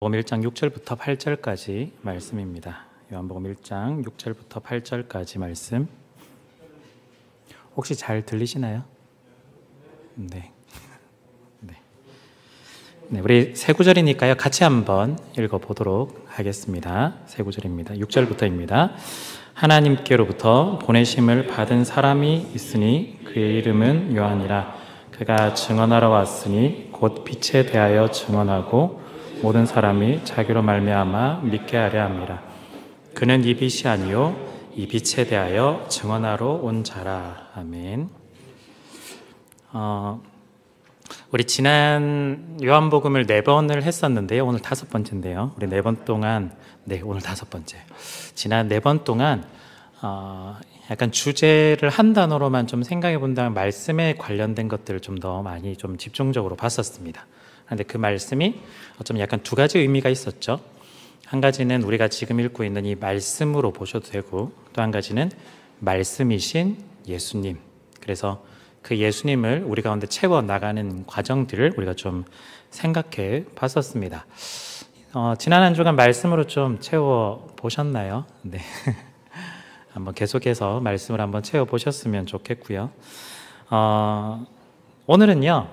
요한복음 1장 6절부터 8절까지 말씀입니다. 요한복음 1장 6절부터 8절까지 말씀. 혹시 잘 들리시나요? 네. 네, 우리 세 구절이니까요. 같이 한번 읽어보도록 하겠습니다. 세 구절입니다. 6절부터입니다. 하나님께로부터 보내심을 받은 사람이 있으니 그의 이름은 요한이라. 그가 증언하러 왔으니 곧 빛에 대하여 증언하고 모든 사람이 자기로 말미암아 믿게 하려 함이라. 그는 이 빛이 아니요 이 빛에 대하여 증언하러 온 자라. 아멘. 우리 지난 요한복음을 4번을 했었는데요. 오늘 5번째인데요. 우리 4번 동안, 오늘 5번째. 지난 4번 동안 약간 주제를 한 단어로만 좀 생각해 본다면 말씀에 관련된 것들을 좀 더 많이 좀 집중적으로 봤었습니다. 그런데 그 말씀이 어쩌면 약간 두 가지 의미가 있었죠. 한 가지는 우리가 지금 읽고 있는 이 말씀으로 보셔도 되고, 또 한 가지는 말씀이신 예수님. 그래서 그 예수님을 우리 가운데 채워나가는 과정들을 우리가 좀 생각해 봤었습니다. 지난 한 주간 말씀으로 좀 채워보셨나요? 네. 한번 계속해서 말씀을 한번 채워보셨으면 좋겠고요. 오늘은요,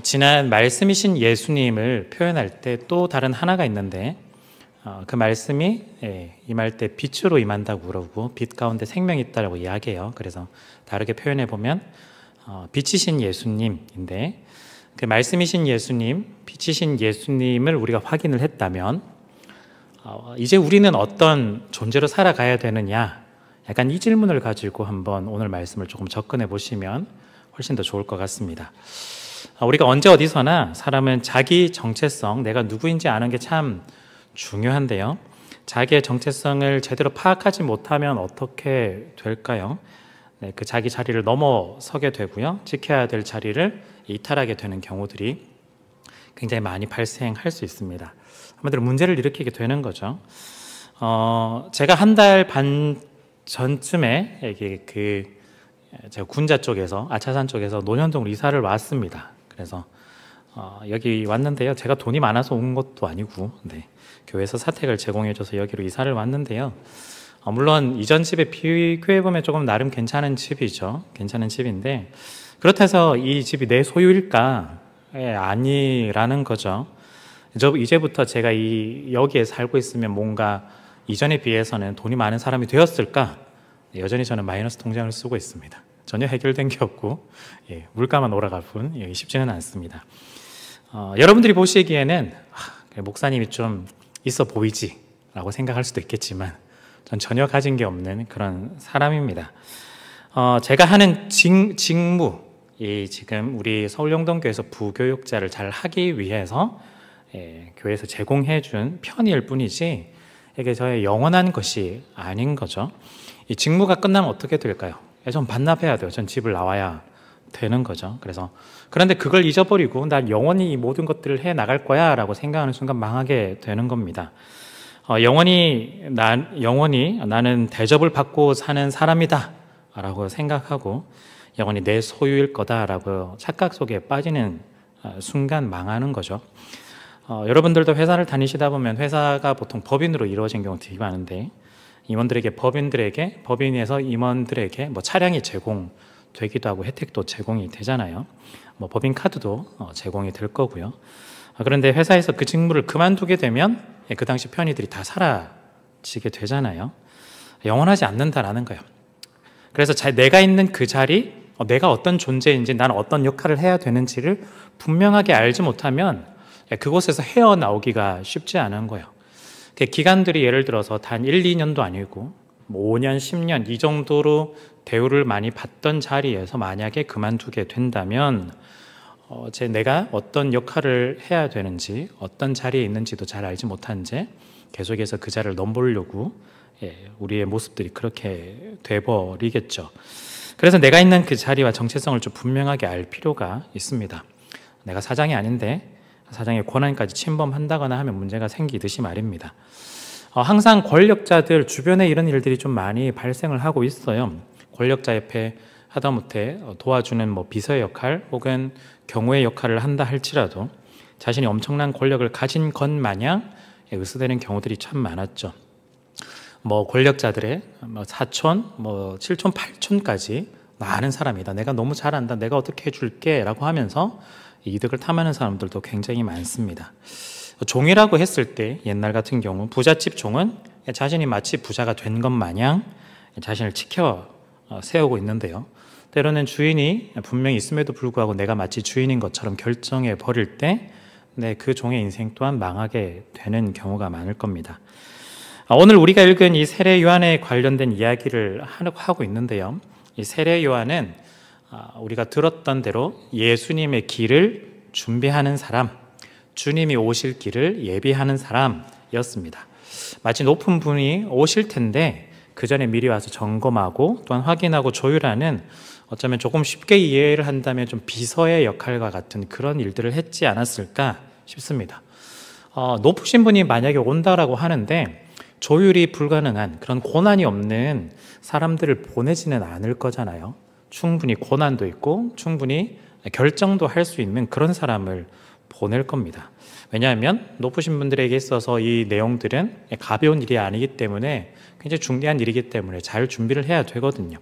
지난 말씀이신 예수님을 표현할 때 또 다른 하나가 있는데, 그 말씀이 임할 때 빛으로 임한다고 그러고 빛 가운데 생명이 있다고 이야기해요. 그래서 다르게 표현해 보면 빛이신 예수님인데, 그 말씀이신 예수님, 빛이신 예수님을 우리가 확인을 했다면 이제 우리는 어떤 존재로 살아가야 되느냐, 약간 이 질문을 가지고 한번 오늘 말씀을 조금 접근해 보시면 훨씬 더 좋을 것 같습니다. 우리가 언제 어디서나 사람은 자기 정체성, 내가 누구인지 아는 게 참 중요한데요. 자기의 정체성을 제대로 파악하지 못하면 어떻게 될까요? 그 자기 자리를 넘어서게 되고요. 지켜야 될 자리를 이탈하게 되는 경우들이 굉장히 많이 발생할 수 있습니다. 한마디로 문제를 일으키게 되는 거죠. 제가 한 달 반 전쯤에 제가 군자 쪽에서, 아차산 쪽에서 논현동으로 이사를 왔습니다. 그래서 여기 왔는데요. 제가 돈이 많아서 온 것도 아니고, 교회에서 사택을 제공해줘서 여기로 이사를 왔는데요. 물론 이전 집에 비교해보면 조금 나름 괜찮은 집이죠. 괜찮은 집인데, 그렇다 해서 이 집이 내 소유일까? 아니라는 거죠. 이제부터 제가 여기에 살고 있으면 뭔가 이전에 비해서는 돈이 많은 사람이 되었을까? 여전히 저는 마이너스 통장을 쓰고 있습니다. 전혀 해결된 게 없고, 물가만 올라갈 뿐 쉽지는 않습니다. 여러분들이 보시기에는 목사님이 좀 있어 보이지 라고 생각할 수도 있겠지만, 전 전혀 가진 게 없는 그런 사람입니다. 제가 하는 직무, 지금 우리 서울영동교회에서 부교육자를 잘 하기 위해서 교회에서 제공해 준 편의일 뿐이지 이게 저의 영원한 것이 아닌 거죠. 이 직무가 끝나면 어떻게 될까요? 전 반납해야 돼요. 전 집을 나와야 되는 거죠. 그런데 그걸 잊어버리고 난 영원히 이 모든 것들을 해 나갈 거야 라고 생각하는 순간 망하게 되는 겁니다. 영원히 나는 대접을 받고 사는 사람이다 라고 생각하고 영원히 내 소유일 거다라고 착각 속에 빠지는 순간 망하는 거죠. 여러분들도 회사를 다니시다 보면 회사가 보통 법인으로 이루어진 경우가 되게 많은데, 법인에서 임원들에게 차량이 제공되기도 하고 혜택도 제공이 되잖아요. 법인 카드도 제공이 될 거고요. 그런데 회사에서 그 직무를 그만두게 되면 그 당시 편의들이 다 사라지게 되잖아요. 영원하지 않는다라는 거예요. 그래서 내가 있는 그 자리, 내가 어떤 존재인지, 나는 어떤 역할을 해야 되는지를 분명하게 알지 못하면 그곳에서 헤어나오기가 쉽지 않은 거예요. 기간들이 예를 들어서 단 1, 2년도 아니고 5년, 10년 이 정도로 대우를 많이 받던 자리에서 만약에 그만두게 된다면 내가 어떤 역할을 해야 되는지, 어떤 자리에 있는지도 잘 알지 못한 채 계속해서 그 자리를 넘보려고 우리의 모습들이 그렇게 돼버리겠죠. 그래서 내가 있는 그 자리와 정체성을 좀 분명하게 알 필요가 있습니다. 내가 사장이 아닌데 사장의 권한까지 침범한다거나 하면 문제가 생기듯이 말입니다. 항상 권력자들 주변에 이런 일들이 좀 많이 발생을 하고 있어요. 권력자 옆에 하다못해 도와주는 비서의 역할 혹은 경호의 역할을 한다 할지라도 자신이 엄청난 권력을 가진 것 마냥 의수되는 경우들이 참 많았죠. 뭐 권력자들의 사촌, 칠촌, 팔촌까지 많은 사람이다. 내가 너무 잘한다. 내가 어떻게 해줄게 라고 하면서 이득을 탐하는 사람들도 굉장히 많습니다. 종이라고 했을 때 옛날 같은 경우 부잣집 종은 자신이 마치 부자가 된 것 마냥 자신을 지켜 세우고 있는데요. 때로는 주인이 분명히 있음에도 불구하고 내가 마치 주인인 것처럼 결정해 버릴 때 그 종의 인생 또한 망하게 되는 경우가 많을 겁니다. 오늘 우리가 읽은 이 세례 요한에 관련된 이야기를 하고 있는데요. 이 세례 요한은 우리가 들었던 대로 예수님의 길을 준비하는 사람, 주님이 오실 길을 예비하는 사람이었습니다. 마치 높은 분이 오실 텐데 그 전에 미리 와서 점검하고 또한 확인하고 조율하는, 어쩌면 조금 쉽게 이해를 한다면 좀 비서의 역할과 같은 그런 일들을 했지 않았을까 싶습니다. 높으신 분이 만약에 온다라고 하는데 조율이 불가능한, 그런 고난이 없는 사람들을 보내지는 않을 거잖아요. 충분히 고난도 있고 충분히 결정도 할 수 있는 그런 사람을 보낼 겁니다. 왜냐하면 높으신 분들에게 있어서 이 내용들은 가벼운 일이 아니기 때문에 굉장히 중대한 일이기 때문에 잘 준비를 해야 되거든요.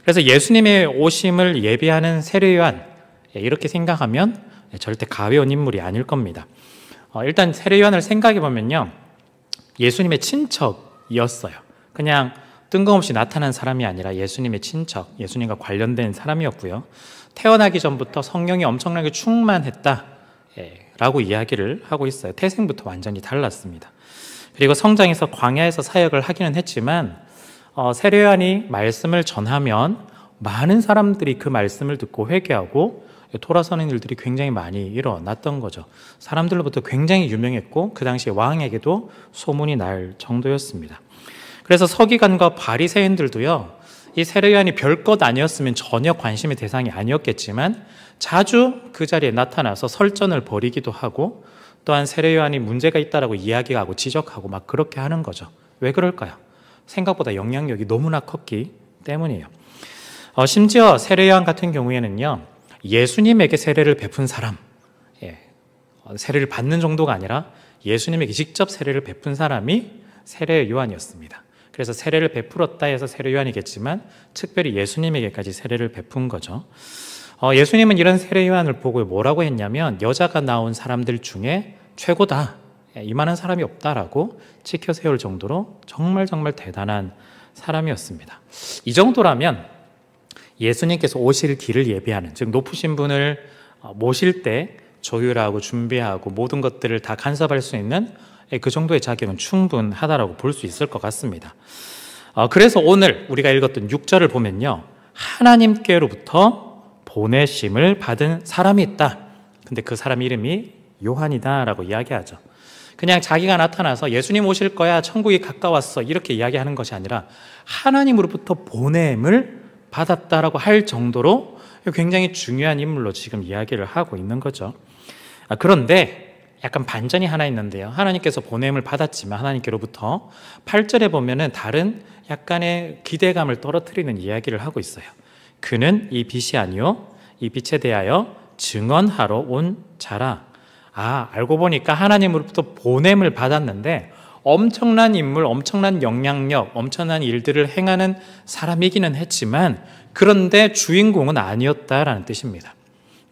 그래서 예수님의 오심을 예비하는 세례 요한, 이렇게 생각하면 절대 가벼운 인물이 아닐 겁니다. 일단 세례 요한을 생각해 보면요, 예수님의 친척이었어요. 그냥 뜬금없이 나타난 사람이 아니라 예수님의 친척, 예수님과 관련된 사람이었고요. 태어나기 전부터 성령이 엄청나게 충만했다 라고 이야기를 하고 있어요. 태생부터 완전히 달랐습니다. 그리고 성장해서 광야에서 사역을 하기는 했지만 세례 요한이 말씀을 전하면 많은 사람들이 그 말씀을 듣고 회개하고 돌아서는 일들이 굉장히 많이 일어났던 거죠. 사람들로부터 굉장히 유명했고 그 당시 왕에게도 소문이 날 정도였습니다. 그래서 서기관과 바리새인들도요, 이 세례 요한이 별것 아니었으면 전혀 관심의 대상이 아니었겠지만 자주 그 자리에 나타나서 설전을 벌이기도 하고, 또한 세례 요한이 문제가 있다라고 이야기하고 지적하고 막 그렇게 하는 거죠. 왜 그럴까요? 생각보다 영향력이 너무나 컸기 때문이에요. 심지어 세례 요한 같은 경우에는요, 예수님에게 세례를 베푼 사람, 세례를 받는 정도가 아니라 예수님에게 직접 세례를 베푼 사람이 세례 요한이었습니다. 그래서 세례를 베풀었다 해서 세례 요한이겠지만 특별히 예수님에게까지 세례를 베푼 거죠. 예수님은 이런 세례 요한을 보고 뭐라고 했냐면, 여자가 나온 사람들 중에 최고다, 이만한 사람이 없다라고 지켜 세울 정도로 정말 대단한 사람이었습니다. 이 정도라면 예수님께서 오실 길을 예비하는, 즉 높으신 분을 모실 때 조율하고 준비하고 모든 것들을 다 간섭할 수 있는 그 정도의 자격은 충분하다라고 볼 수 있을 것 같습니다. 그래서 오늘 우리가 읽었던 6절을 보면요, 하나님께로부터 보내심을 받은 사람이 있다. 근데 그 사람 이름이 요한이다라고 이야기하죠. 그냥 자기가 나타나서 예수님 오실 거야, 천국이 가까웠어, 이렇게 이야기하는 것이 아니라 하나님으로부터 보냄을 받았다라고 할 정도로 굉장히 중요한 인물로 지금 이야기를 하고 있는 거죠. 그런데 약간 반전이 하나 있는데요. 하나님께서 보냄을 받았지만 하나님께로부터 8절에 보면은 다른 약간의 기대감을 떨어뜨리는 이야기를 하고 있어요. 그는 이 빛이 아니요 이 빛에 대하여 증언하러 온 자라. 알고 보니까 하나님으로부터 보냄을 받았는데 엄청난 인물, 엄청난 영향력, 엄청난 일들을 행하는 사람이기는 했지만 그런데 주인공은 아니었다라는 뜻입니다.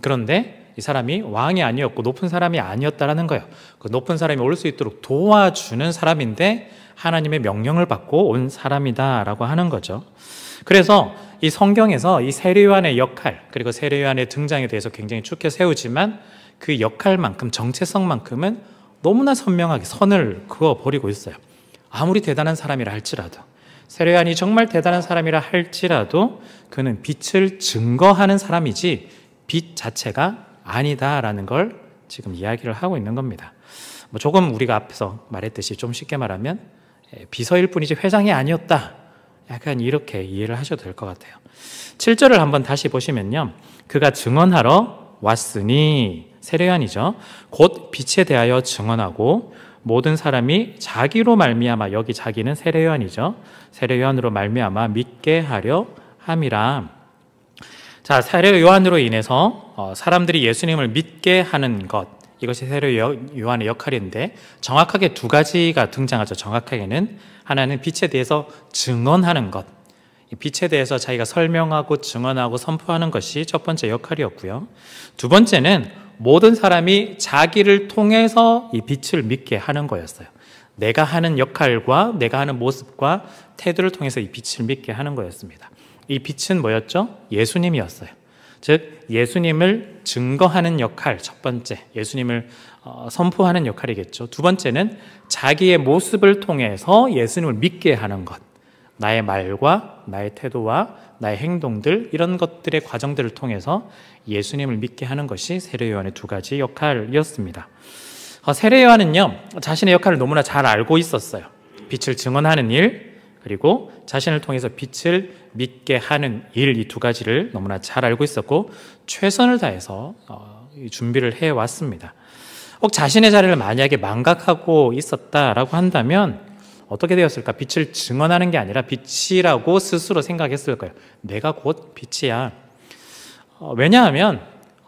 그런데 이 사람이 왕이 아니었고 높은 사람이 아니었다라는 거예요. 그 높은 사람이 올 수 있도록 도와주는 사람인데 하나님의 명령을 받고 온 사람이다라고 하는 거죠. 그래서 이 성경에서 이 세례 요한의 역할, 그리고 세례 요한의 등장에 대해서 굉장히 축켜 세우지만 그 역할만큼, 정체성만큼은 너무나 선명하게 선을 그어버리고 있어요. 아무리 대단한 사람이라 할지라도, 세례 요한이 정말 대단한 사람이라 할지라도 그는 빛을 증거하는 사람이지 빛 자체가 아니다라는 걸 지금 이야기를 하고 있는 겁니다. 조금 우리가 앞에서 말했듯이 좀 쉽게 말하면 비서일 뿐이지 회장이 아니었다, 약간 이렇게 이해를 하셔도 될 것 같아요. 7절을 한번 다시 보시면요, 그가 증언하러 왔으니, 세례 요한이죠. 곧 빛에 대하여 증언하고 모든 사람이 자기로 말미암아, 여기 자기는 세례 요한이죠. 세례 요한으로 말미암아 믿게 하려 함이라. 자, 세례 요한으로 인해서 사람들이 예수님을 믿게 하는 것, 이것이 세례 요한의 역할인데 정확하게 두 가지가 등장하죠. 정확하게는 하나는 빛에 대해서 증언하는 것, 빛에 대해서 자기가 설명하고 증언하고 선포하는 것이 첫 번째 역할이었고요. 두 번째는 모든 사람이 자기를 통해서 이 빛을 믿게 하는 거였어요. 내가 하는 역할과 내가 하는 모습과 태도를 통해서 이 빛을 믿게 하는 거였습니다. 이 빛은 뭐였죠? 예수님이었어요. 즉 예수님을 증거하는 역할, 첫 번째 예수님을 선포하는 역할이겠죠. 두 번째는 자기의 모습을 통해서 예수님을 믿게 하는 것, 나의 말과 나의 태도와 나의 행동들, 이런 것들의 과정들을 통해서 예수님을 믿게 하는 것이 세례 요한의 두 가지 역할이었습니다. 세례 요한은요, 자신의 역할을 너무나 잘 알고 있었어요. 빛을 증언하는 일, 그리고 자신을 통해서 빛을 믿게 하는 일, 이 두 가지를 너무나 잘 알고 있었고 최선을 다해서 준비를 해왔습니다. 혹 자신의 자리를 만약에 망각하고 있었다라고 한다면 어떻게 되었을까? 빛을 증언하는 게 아니라 빛이라고 스스로 생각했을 거예요. 내가 곧 빛이야. 왜냐하면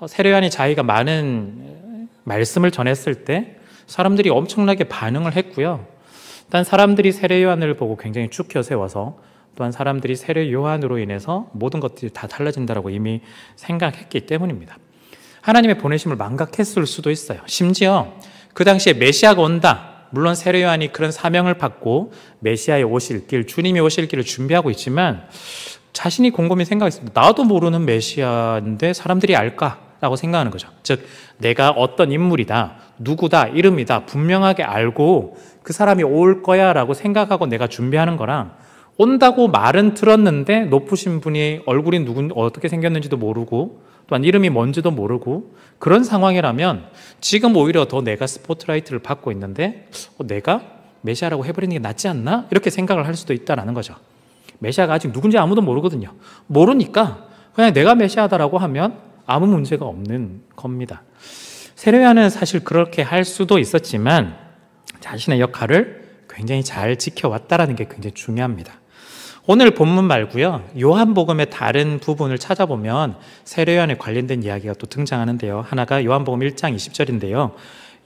세례 요한이 자기가 많은 말씀을 전했을 때 사람들이 엄청나게 반응을 했고요. 일단 사람들이 세례 요한을 보고 굉장히 축혀 세워서, 또한 사람들이 세례 요한으로 인해서 모든 것들이 다 달라진다고 이미 생각했기 때문입니다. 하나님의 보내심을 망각했을 수도 있어요. 심지어 그 당시에 메시아가 온다, 물론 세례 요한이 그런 사명을 받고 메시아의 오실 길, 주님이 오실 길을 준비하고 있지만 자신이 곰곰이 생각했습니다. 나도 모르는 메시아인데 사람들이 알까라고 생각하는 거죠. 즉 내가 어떤 인물이다, 누구다, 이름이다 분명하게 알고 그 사람이 올 거야 라고 생각하고 내가 준비하는 거랑, 온다고 말은 들었는데 높으신 분이 얼굴이 어떻게 생겼는지도 모르고 또한 이름이 뭔지도 모르고 그런 상황이라면 지금 오히려 더 내가 스포트라이트를 받고 있는데 내가 메시아라고 해버리는 게 낫지 않나? 이렇게 생각을 할 수도 있다는 거죠. 메시아가 아직 누군지 아무도 모르거든요. 모르니까 그냥 내가 메시아다라고 하면 아무 문제가 없는 겁니다. 세례 요한은 사실 그렇게 할 수도 있었지만 자신의 역할을 굉장히 잘 지켜왔다는 게 굉장히 중요합니다. 오늘 본문 말고요, 요한복음의 다른 부분을 찾아보면 세례 요한에 관련된 이야기가 또 등장하는데요. 하나가 요한복음 1장 20절인데요.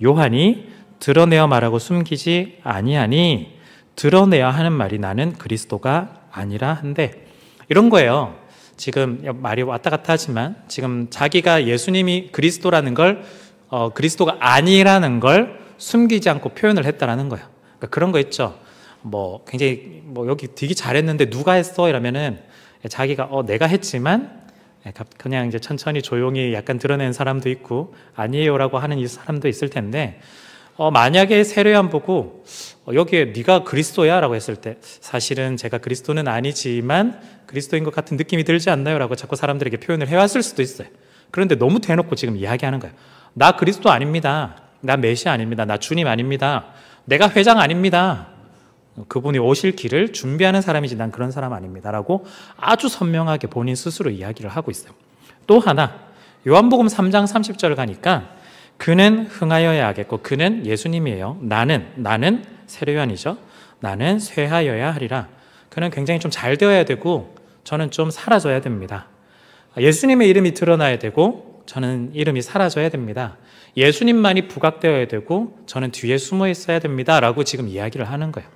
요한이 드러내어 말하고 숨기지 아니하니 드러내야 하는 말이 나는 그리스도가 아니라 한데, 이런 거예요. 지금 말이 왔다 갔다 하지만 지금 자기가 예수님이 그리스도라는 걸 그리스도가 아니라는 걸 숨기지 않고 표현을 했다라는 거예요. 그러니까 그런 거 있죠. 굉장히 여기 되게 잘했는데 누가 했어? 이러면은 자기가 내가 했지만 그냥 이제 천천히 조용히 약간 드러낸 사람도 있고 아니에요라고 하는 이 사람도 있을 텐데, 만약에 세례 요한 보고 여기에 네가 그리스도야라고 했을 때 사실은 제가 그리스도는 아니지만 그리스도인 것 같은 느낌이 들지 않나요라고 자꾸 사람들에게 표현을 해왔을 수도 있어요. 그런데 너무 대놓고 지금 이야기하는 거예요. 나 그리스도 아닙니다. 나 메시아 아닙니다. 나 주님 아닙니다. 내가 회장 아닙니다. 그분이 오실 길을 준비하는 사람이지 난 그런 사람 아닙니다 라고 아주 선명하게 본인 스스로 이야기를 하고 있어요. 또 하나, 요한복음 3장 30절 가니까 그는 흥하여야 하겠고, 그는 예수님이에요. 나는 세례 요한이죠. 나는 쇠하여야 하리라. 그는 굉장히 좀 잘 되어야 되고 저는 좀 사라져야 됩니다. 예수님의 이름이 드러나야 되고 저는 이름이 사라져야 됩니다. 예수님만이 부각되어야 되고 저는 뒤에 숨어 있어야 됩니다 라고 지금 이야기를 하는 거예요.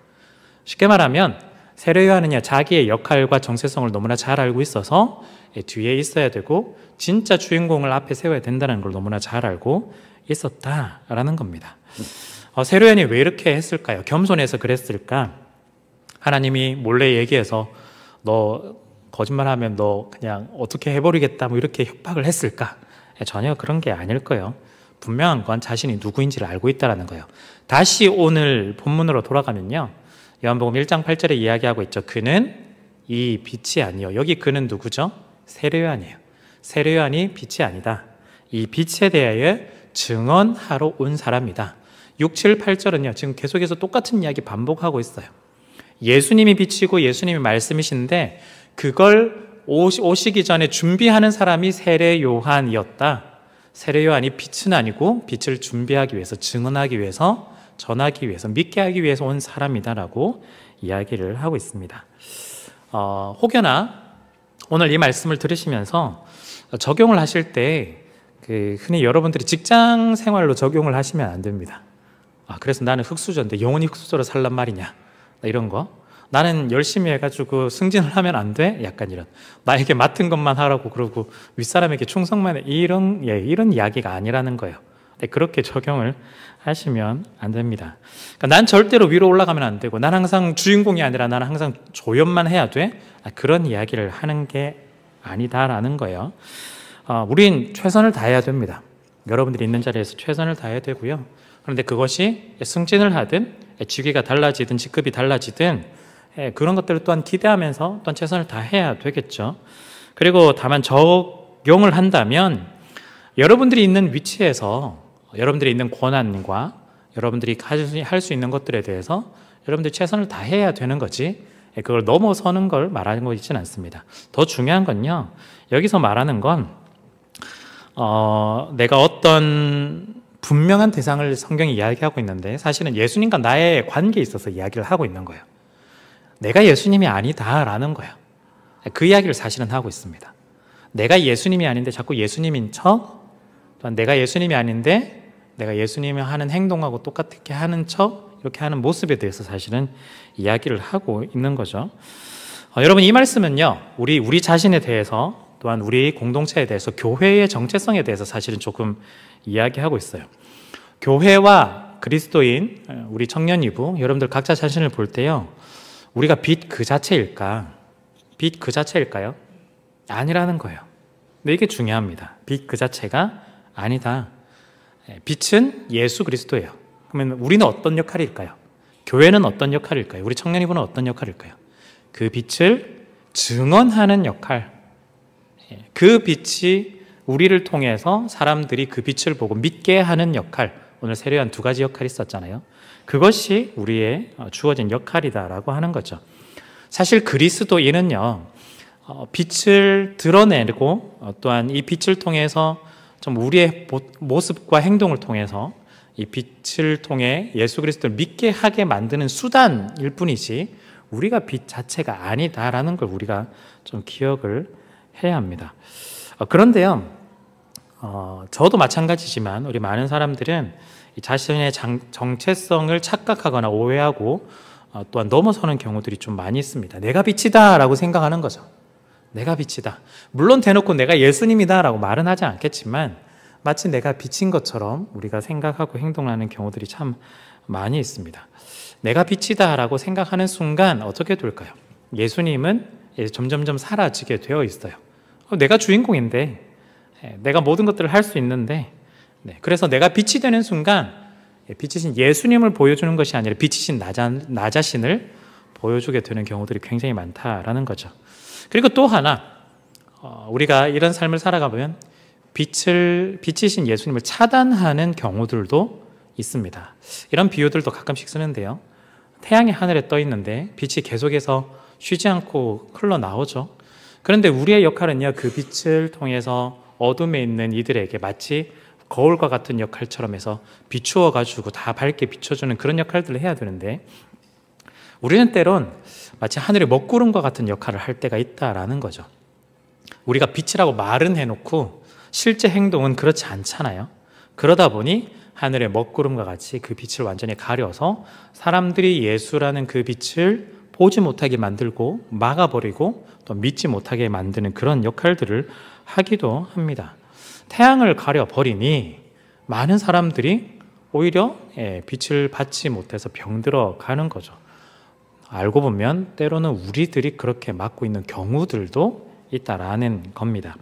쉽게 말하면 세례 요한은요, 자기의 역할과 정체성을 너무나 잘 알고 있어서 뒤에 있어야 되고 진짜 주인공을 앞에 세워야 된다는 걸 너무나 잘 알고 있었다라는 겁니다. 세례 요한이 왜 이렇게 했을까요? 겸손해서 그랬을까? 하나님이 몰래 얘기해서 너 거짓말하면 너 그냥 어떻게 해버리겠다 이렇게 협박을 했을까? 전혀 그런 게 아닐 거예요. 분명한 건 자신이 누구인지를 알고 있다는 거예요. 다시 오늘 본문으로 돌아가면요, 요한복음 1장 8절에 이야기하고 있죠. 그는 이 빛이 아니요. 여기 그는 누구죠? 세례 요한이에요. 세례 요한이 빛이 아니다. 이 빛에 대하여 증언하러 온 사람이다. 6, 7, 8절은요 지금 계속해서 똑같은 이야기 반복하고 있어요. 예수님이 빛이고 예수님이 말씀이신데 그걸 오시기 전에 준비하는 사람이 세례 요한이었다. 세례 요한이 빛은 아니고 빛을 준비하기 위해서, 증언하기 위해서, 전하기 위해서, 믿게 하기 위해서 온 사람이다라고 이야기를 하고 있습니다. 혹여나 오늘 이 말씀을 들으시면서 적용을 하실 때 흔히 여러분들이 직장 생활로 적용을 하시면 안 됩니다. 그래서 나는 흙수저인데 영원히 흙수저로 살란 말이냐, 이런 거. 나는 열심히 해가지고 승진을 하면 안 돼? 약간 이런, 나에게 맡은 것만 하라고 그러고 윗사람에게 충성만 해, 이런 이야기가 아니라는 거예요. 그렇게 적용을 하시면 안 됩니다. 그러니까 난 절대로 위로 올라가면 안 되고, 난 항상 주인공이 아니라 나는 항상 조연만 해야 돼? 그런 이야기를 하는 게 아니다라는 거예요. 우린 최선을 다해야 됩니다. 여러분들이 있는 자리에서 최선을 다해야 되고요. 그런데 그것이 승진을 하든 직위가 달라지든 직급이 달라지든 그런 것들을 또한 기대하면서 또한 최선을 다해야 되겠죠. 그리고 다만 적용을 한다면 여러분들이 있는 위치에서 여러분들이 있는 권한과 여러분들이 할 수 있는 것들에 대해서 여러분들이 최선을 다해야 되는 거지, 그걸 넘어서는 걸 말하는 거 있지는 않습니다. 더 중요한 건요, 여기서 말하는 건 내가 어떤 분명한 대상을 성경이 이야기하고 있는데, 사실은 예수님과 나의 관계에 있어서 이야기를 하고 있는 거예요. 내가 예수님이 아니다라는 거예요. 그 이야기를 사실은 하고 있습니다. 내가 예수님이 아닌데 자꾸 예수님인 척, 또한 내가 예수님이 아닌데 내가 예수님이 하는 행동하고 똑같게 하는 척, 이렇게 하는 모습에 대해서 사실은 이야기를 하고 있는 거죠. 여러분, 이 말씀은요, 우리 자신에 대해서, 또한 우리 공동체에 대해서, 교회의 정체성에 대해서 사실은 조금 이야기하고 있어요. 교회와 그리스도인, 우리 청년이부, 여러분들 각자 자신을 볼 때요, 우리가 빛 그 자체일까? 빛 그 자체일까요? 아니라는 거예요. 근데 이게 중요합니다. 빛 그 자체가 아니다. 빛은 예수 그리스도예요. 그러면 우리는 어떤 역할일까요? 교회는 어떤 역할일까요? 우리 청년이부는 어떤 역할일까요? 그 빛을 증언하는 역할. 그 빛이 우리를 통해서 사람들이 그 빛을 보고 믿게 하는 역할. 오늘 세례요한 2가지 역할이 있었잖아요. 그것이 우리의 주어진 역할이다라고 하는 거죠. 사실 그리스도인은요, 빛을 드러내고 또한 이 빛을 통해서 좀 우리의 모습과 행동을 통해서 이 빛을 통해 예수 그리스도를 믿게 하게 만드는 수단일 뿐이지 우리가 빛 자체가 아니다라는 걸 우리가 좀 기억을 해야 합니다. 그런데요, 저도 마찬가지지만 우리 많은 사람들은 자신의 정체성을 착각하거나 오해하고 또한 넘어서는 경우들이 좀 많이 있습니다. 내가 빛이다 라고 생각하는 거죠. 내가 빛이다. 물론 대놓고 내가 예수님이다 라고 말은 하지 않겠지만 마치 내가 빛인 것처럼 우리가 생각하고 행동하는 경우들이 참 많이 있습니다. 내가 빛이다 라고 생각하는 순간 어떻게 될까요? 예수님은 점점점 사라지게 되어 있어요. 내가 주인공인데, 내가 모든 것들을 할 수 있는데, 그래서 내가 빛이 되는 순간 빛이신 예수님을 보여주는 것이 아니라 빛이신 나 자신을 보여주게 되는 경우들이 굉장히 많다라는 거죠. 그리고 또 하나, 우리가 이런 삶을 살아가면 빛이신 예수님을 차단하는 경우들도 있습니다. 이런 비유들도 가끔씩 쓰는데요, 태양이 하늘에 떠 있는데 빛이 계속해서 쉬지 않고 흘러나오죠. 그런데 우리의 역할은요, 그 빛을 통해서 어둠에 있는 이들에게 마치 거울과 같은 역할처럼 해서 비추어 가지고 다 밝게 비춰주는 그런 역할들을 해야 되는데, 우리는 때론 마치 하늘의 먹구름과 같은 역할을 할 때가 있다라는 거죠. 우리가 빛이라고 말은 해놓고 실제 행동은 그렇지 않잖아요. 그러다 보니 하늘의 먹구름과 같이 그 빛을 완전히 가려서 사람들이 예수라는 그 빛을 보지 못하게 만들고 막아버리고 또 믿지 못하게 만드는 그런 역할들을 하기도 합니다. 태양을 가려버리니 많은 사람들이 오히려 빛을 받지 못해서 병들어 가는 거죠. 알고 보면 때로는 우리들이 그렇게 막고 있는 경우들도 있다라는 겁니다.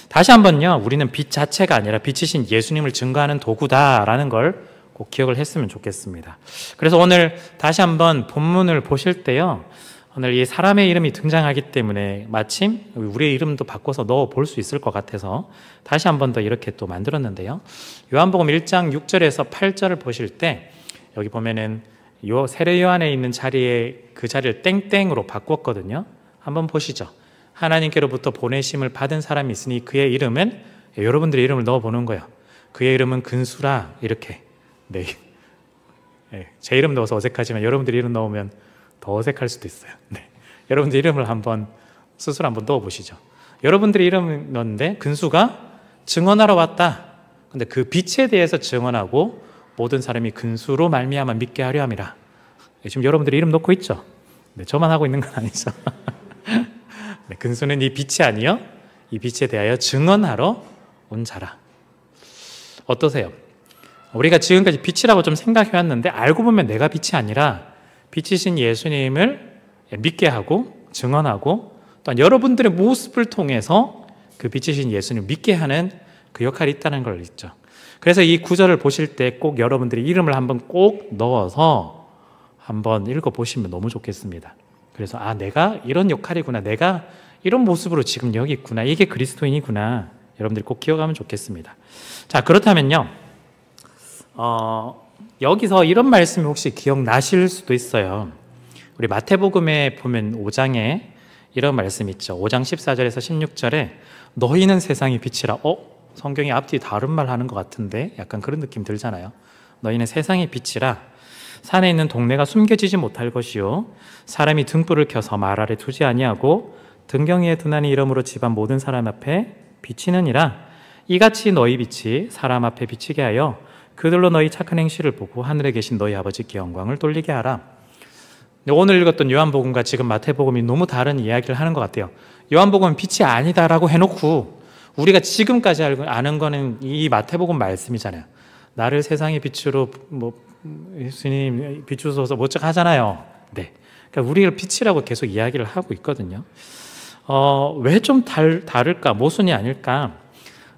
다시 한번요, 우리는 빛 자체가 아니라 빛이신 예수님을 증거하는 도구다라는 걸 꼭 기억을 했으면 좋겠습니다. 그래서 오늘 다시 한번 본문을 보실 때요, 오늘 이 사람의 이름이 등장하기 때문에 마침 우리의 이름도 바꿔서 넣어 볼 수 있을 것 같아서 다시 한 번 더 이렇게 또 만들었는데요. 요한복음 1장 6절에서 8절을 보실 때 여기 보면은 요 세례 요한에 있는 자리에 그 자리를 땡땡으로 바꿨거든요. 한번 보시죠. 하나님께로부터 보내심을 받은 사람이 있으니 그의 이름은, 여러분들의 이름을 넣어보는 거예요. 그의 이름은 근수라, 이렇게. 네. 제 이름 넣어서 어색하지만 여러분들 이름 넣으면 더 어색할 수도 있어요. 네. 여러분들 이름을 한번 스스로 한번 넣어보시죠. 여러분들의 이름 넣는데 근수가 증언하러 왔다. 근데 그 빛에 대해서 증언하고 모든 사람이 근수로 말미암아 믿게 하려 함이라. 지금 여러분들이 이름 놓고 있죠? 네, 저만 하고 있는 건 아니죠. 네, 근수는 이 빛이 아니요 이 빛에 대하여 증언하러 온 자라. 어떠세요? 우리가 지금까지 빛이라고 좀 생각해왔는데 알고 보면 내가 빛이 아니라 빛이신 예수님을 믿게 하고 증언하고 또한 여러분들의 모습을 통해서 그 빛이신 예수님을 믿게 하는 그 역할이 있다는 걸 있죠. 그래서 이 구절을 보실 때 꼭 여러분들이 이름을 한번 꼭 넣어서 한번 읽어보시면 너무 좋겠습니다. 그래서 내가 이런 역할이구나, 내가 이런 모습으로 지금 여기 있구나, 이게 그리스도인이구나, 여러분들이 꼭 기억하면 좋겠습니다. 자, 그렇다면요, 여기서 이런 말씀이 혹시 기억나실 수도 있어요. 우리 마태복음에 보면 5장에 이런 말씀 있죠. 5장 14절에서 16절에 너희는 세상의 빛이라. 성경이 앞뒤 다른 말 하는 것 같은데 약간 그런 느낌 들잖아요. 너희는 세상의 빛이라. 산에 있는 동네가 숨겨지지 못할 것이요 사람이 등불을 켜서 말 아래 두지 아니하고 등경 위에 두나니 이러므로 집안 모든 사람 앞에 비치느니라. 이같이 너희 빛이 사람 앞에 비치게 하여 그들로 너희 착한 행실을 보고 하늘에 계신 너희 아버지께 영광을 돌리게 하라. 오늘 읽었던 요한복음과 지금 마태복음이 너무 다른 이야기를 하는 것 같아요. 요한복음은 빛이 아니다라고 해놓고 우리가 지금까지 아는 거는 이 마태복음 말씀이잖아요. 나를 세상의 빛으로 예수님 비추소서 뭐쩍 하잖아요. 네, 그러니까 우리를 빛이라고 계속 이야기를 하고 있거든요. 왜 좀 다를까? 모순이 아닐까?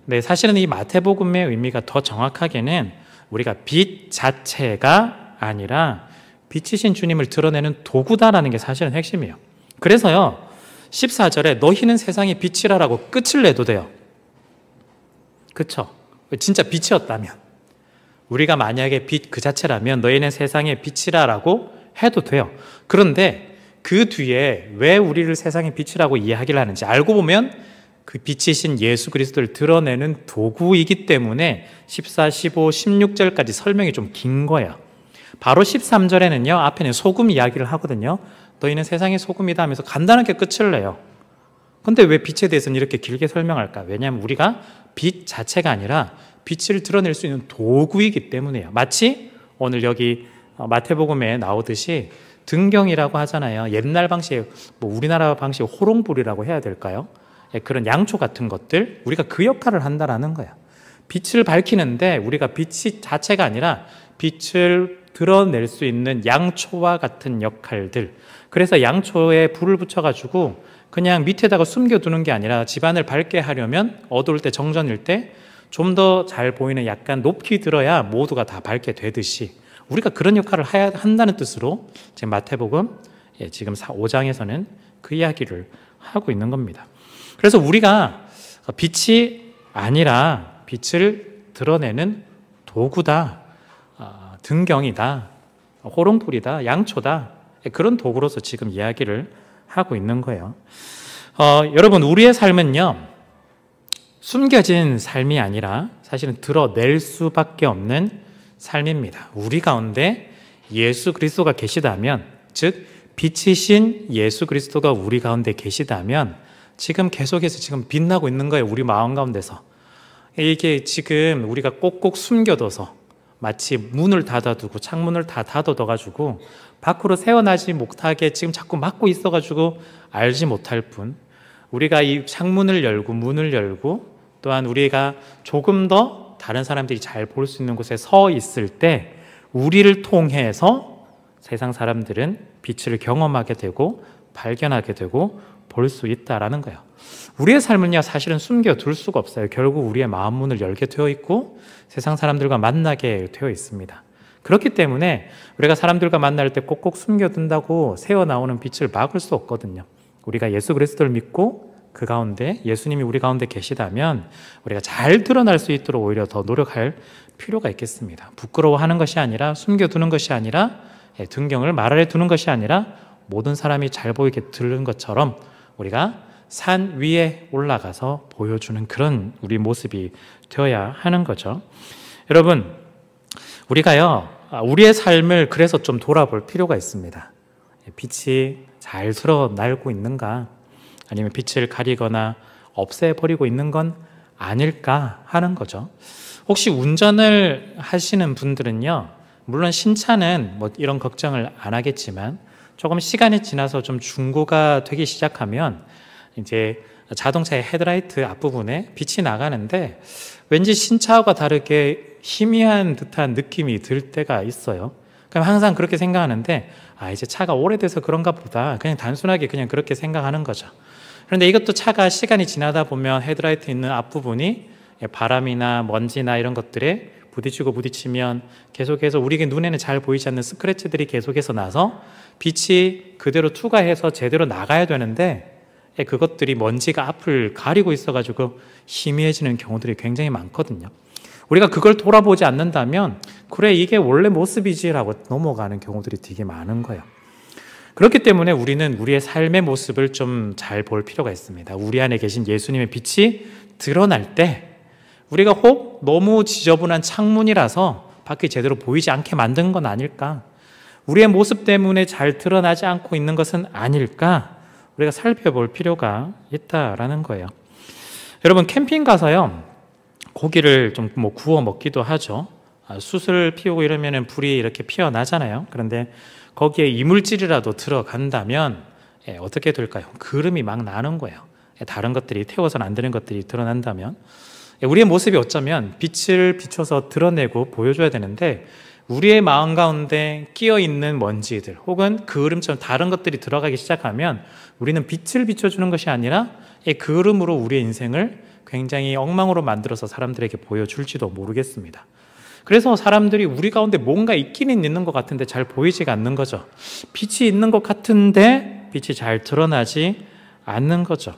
네, 사실은 이 마태복음의 의미가 더 정확하게는 우리가 빛 자체가 아니라 빛이신 주님을 드러내는 도구다라는 게 사실은 핵심이에요. 그래서요 14절에 너희는 세상의 빛이라라고 끝을 내도 돼요. 그렇죠? 진짜 빛이었다면, 우리가 만약에 빛 그 자체라면 너희는 세상의 빛이라라고 해도 돼요. 그런데 그 뒤에 왜 우리를 세상의 빛이라고 이야기를 하는지 알고 보면 그 빛이신 예수 그리스도를 드러내는 도구이기 때문에 14, 15, 16절까지 설명이 좀 긴 거예요. 바로 13절에는요 앞에는 소금 이야기를 하거든요. 너희는 세상의 소금이다 하면서 간단하게 끝을 내요. 근데 왜 빛에 대해서는 이렇게 길게 설명할까? 왜냐하면 우리가 빛 자체가 아니라 빛을 드러낼 수 있는 도구이기 때문이에요. 마치 오늘 여기 마태복음에 나오듯이 등경이라고 하잖아요. 옛날 방식, 우리나라 방식 호롱불이라고 해야 될까요? 그런 양초 같은 것들, 우리가 그 역할을 한다라는 거예요. 빛을 밝히는데 우리가 빛이 자체가 아니라 빛을 드러낼 수 있는 양초와 같은 역할들. 그래서 양초에 불을 붙여가지고 그냥 밑에다가 숨겨두는 게 아니라 집안을 밝게 하려면 어두울 때, 정전일 때 좀 더 잘 보이는 약간 높이 들어야 모두가 다 밝게 되듯이 우리가 그런 역할을 해야 한다는 뜻으로 지금 마태복음 지금 5장에서는 그 이야기를 하고 있는 겁니다. 그래서 우리가 빛이 아니라 빛을 드러내는 도구다, 등경이다, 호롱불이다, 양초다, 그런 도구로서 지금 이야기를 하고 있는 거예요. 여러분, 우리의 삶은요 숨겨진 삶이 아니라 사실은 드러낼 수밖에 없는 삶입니다. 우리 가운데 예수 그리스도가 계시다면, 즉 빛이신 예수 그리스도가 우리 가운데 계시다면 지금 계속해서 지금 빛나고 있는 거예요. 우리 마음 가운데서. 이게 지금 우리가 꼭꼭 숨겨둬서 마치 문을 닫아두고 창문을 다 닫아둬가지고 밖으로 새어나지 못하게 지금 자꾸 막고 있어가지고 알지 못할 뿐, 우리가 이 창문을 열고 문을 열고 또한 우리가 조금 더 다른 사람들이 잘 볼 수 있는 곳에 서 있을 때 우리를 통해서 세상 사람들은 빛을 경험하게 되고 발견하게 되고 볼 수 있다라는 거예요. 우리의 삶은요 사실은 숨겨둘 수가 없어요. 결국 우리의 마음 문을 열게 되어 있고 세상 사람들과 만나게 되어 있습니다. 그렇기 때문에 우리가 사람들과 만날 때 꼭꼭 숨겨둔다고 새어나오는 빛을 막을 수 없거든요. 우리가 예수 그리스도를 믿고 그 가운데 예수님이 우리 가운데 계시다면 우리가 잘 드러날 수 있도록 오히려 더 노력할 필요가 있겠습니다. 부끄러워하는 것이 아니라, 숨겨두는 것이 아니라, 등경을 말 아래 두는 것이 아니라 모든 사람이 잘 보이게 들는 것처럼 우리가 산 위에 올라가서 보여주는 그런 우리 모습이 되어야 하는 거죠. 여러분, 우리가요 우리의 삶을 그래서 좀 돌아볼 필요가 있습니다. 빛이 잘 드러나고 있는가, 아니면 빛을 가리거나 없애버리고 있는 건 아닐까 하는 거죠. 혹시 운전을 하시는 분들은요, 물론 신차는 뭐 이런 걱정을 안 하겠지만 조금 시간이 지나서 좀 중고가 되기 시작하면 이제 자동차의 헤드라이트 앞부분에 빛이 나가는데 왠지 신차와 다르게 희미한 듯한 느낌이 들 때가 있어요. 그럼 항상 그렇게 생각하는데 이제 차가 오래돼서 그런가 보다, 그냥 단순하게 그냥 그렇게 생각하는 거죠. 그런데 이것도 차가 시간이 지나다 보면 헤드라이트 있는 앞부분이 바람이나 먼지나 이런 것들에 부딪히면 계속해서 우리에게 눈에는 잘 보이지 않는 스크래치들이 계속해서 나서 빛이 그대로 투과해서 제대로 나가야 되는데 그것들이 먼지가 앞을 가리고 있어가지고 희미해지는 경우들이 굉장히 많거든요. 우리가 그걸 돌아보지 않는다면 그래 이게 원래 모습이지라고 넘어가는 경우들이 되게 많은 거예요. 그렇기 때문에 우리는 우리의 삶의 모습을 좀 잘 볼 필요가 있습니다. 우리 안에 계신 예수님의 빛이 드러날 때 우리가 혹 너무 지저분한 창문이라서 밖이 제대로 보이지 않게 만든 건 아닐까? 우리의 모습 때문에 잘 드러나지 않고 있는 것은 아닐까? 우리가 살펴볼 필요가 있다라는 거예요. 여러분 캠핑 가서요, 고기를 좀 뭐 구워 먹기도 하죠. 숯을 피우고 이러면은 불이 이렇게 피어나잖아요. 그런데 거기에 이물질이라도 들어간다면 어떻게 될까요? 그름이 막 나는 거예요. 다른 것들이 태워서는 안 되는 것들이 드러난다면 우리의 모습이 어쩌면 빛을 비춰서 드러내고 보여줘야 되는데 우리의 마음 가운데 끼어있는 먼지들 혹은 그을음처럼 다른 것들이 들어가기 시작하면 우리는 빛을 비춰주는 것이 아니라 이 그을음으로 우리의 인생을 굉장히 엉망으로 만들어서 사람들에게 보여줄지도 모르겠습니다. 그래서 사람들이 우리 가운데 뭔가 있기는 있는 것 같은데 잘 보이지가 않는 거죠. 빛이 있는 것 같은데 빛이 잘 드러나지 않는 거죠.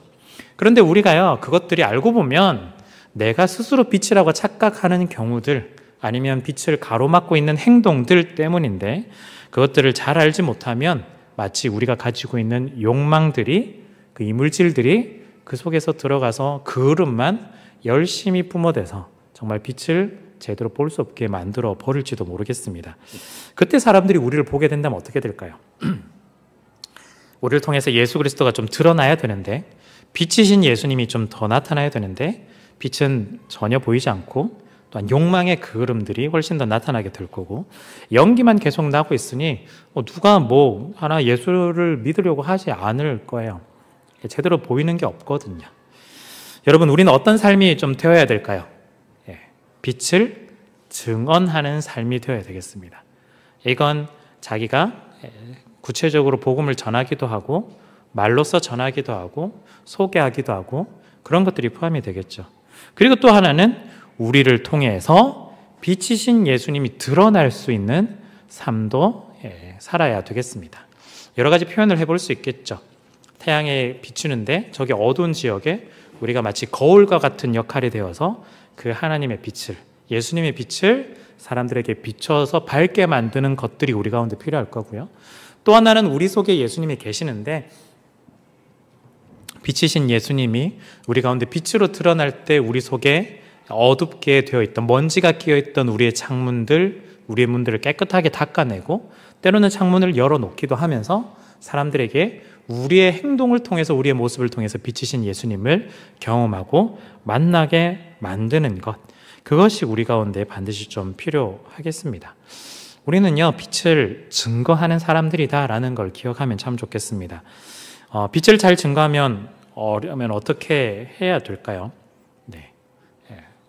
그런데 우리가요, 그것들이 알고 보면 내가 스스로 빛이라고 착각하는 경우들 아니면 빛을 가로막고 있는 행동들 때문인데 그것들을 잘 알지 못하면 마치 우리가 가지고 있는 욕망들이 그 이물질들이 그 속에서 들어가서 그을음만 열심히 뿜어대서 정말 빛을 제대로 볼 수 없게 만들어 버릴지도 모르겠습니다. 그때 사람들이 우리를 보게 된다면 어떻게 될까요? 우리를 통해서 예수 그리스도가 좀 드러나야 되는데 빛이신 예수님이 좀 더 나타나야 되는데 빛은 전혀 보이지 않고 또한 욕망의 그을음들이 훨씬 더 나타나게 될 거고 연기만 계속 나고 있으니 누가 뭐 하나 예수를 믿으려고 하지 않을 거예요. 제대로 보이는 게 없거든요. 여러분, 우리는 어떤 삶이 좀 되어야 될까요? 빛을 증언하는 삶이 되어야 되겠습니다. 이건 자기가 구체적으로 복음을 전하기도 하고 말로써 전하기도 하고 소개하기도 하고 그런 것들이 포함이 되겠죠. 그리고 또 하나는 우리를 통해서 빛이신 예수님이 드러날 수 있는 삶도 살아야 되겠습니다. 여러 가지 표현을 해볼 수 있겠죠. 태양에 비추는데 저기 어두운 지역에 우리가 마치 거울과 같은 역할이 되어서 그 하나님의 빛을, 예수님의 빛을 사람들에게 비춰서 밝게 만드는 것들이 우리 가운데 필요할 거고요. 또 하나는 우리 속에 예수님이 계시는데 빛이신 예수님이 우리 가운데 빛으로 드러날 때 우리 속에 어둡게 되어 있던 먼지가 끼어 있던 우리의 창문들, 우리의 문들을 깨끗하게 닦아내고 때로는 창문을 열어놓기도 하면서 사람들에게 우리의 행동을 통해서 우리의 모습을 통해서 빛이신 예수님을 경험하고 만나게 만드는 것, 그것이 우리 가운데 반드시 좀 필요하겠습니다. 우리는요, 빛을 증거하는 사람들이다라는 걸 기억하면 참 좋겠습니다. 빛을 잘 증거하면 어떻게 해야 될까요? 네.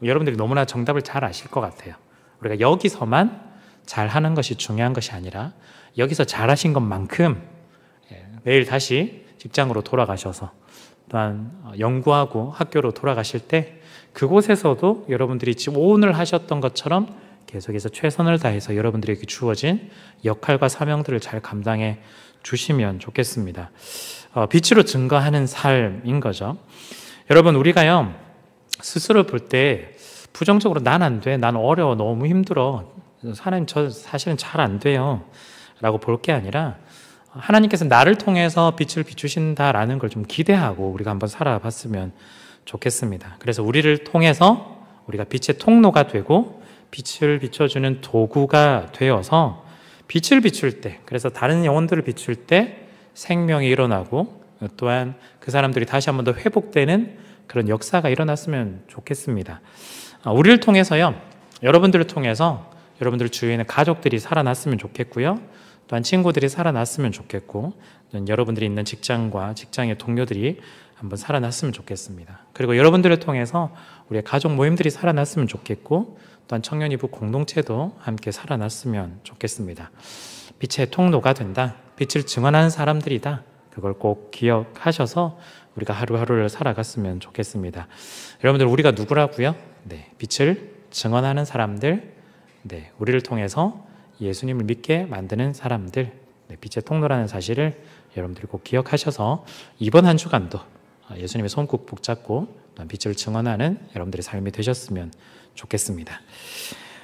여러분들이 너무나 정답을 잘 아실 것 같아요. 우리가 여기서만 잘하는 것이 중요한 것이 아니라 여기서 잘하신 것만큼 내일 다시 직장으로 돌아가셔서 또한 연구하고 학교로 돌아가실 때 그곳에서도 여러분들이 지금 오늘 하셨던 것처럼 계속해서 최선을 다해서 여러분들에게 주어진 역할과 사명들을 잘 감당해 주시면 좋겠습니다. 빛으로 증거하는 삶인 거죠. 여러분, 우리가요 스스로 볼 때 부정적으로 난 안 돼, 난 어려워, 너무 힘들어, 하나님 저 사실은 잘 안 돼요 라고 볼 게 아니라 하나님께서 나를 통해서 빛을 비추신다라는 걸 좀 기대하고 우리가 한번 살아봤으면 좋겠습니다. 그래서 우리를 통해서 우리가 빛의 통로가 되고 빛을 비춰주는 도구가 되어서 빛을 비출 때, 그래서 다른 영혼들을 비출 때 생명이 일어나고 또한 그 사람들이 다시 한 번 더 회복되는 그런 역사가 일어났으면 좋겠습니다. 우리를 통해서요, 여러분들을 통해서 여러분들 주위에 있는 가족들이 살아났으면 좋겠고요, 또한 친구들이 살아났으면 좋겠고, 여러분들이 있는 직장과 직장의 동료들이 한번 살아났으면 좋겠습니다. 그리고 여러분들을 통해서 우리의 가족 모임들이 살아났으면 좋겠고, 또한 청년이부 공동체도 함께 살아났으면 좋겠습니다. 빛의 통로가 된다, 빛을 증언하는 사람들이다, 그걸 꼭 기억하셔서 우리가 하루하루를 살아갔으면 좋겠습니다. 여러분들, 우리가 누구라고요? 네, 빛을 증언하는 사람들, 네, 우리를 통해서 예수님을 믿게 만드는 사람들, 네, 빛의 통로라는 사실을 여러분들이 꼭 기억하셔서 이번 한 주간도 예수님의 손 꼭 붙잡고 빛을 증언하는 여러분들의 삶이 되셨으면 좋겠습니다.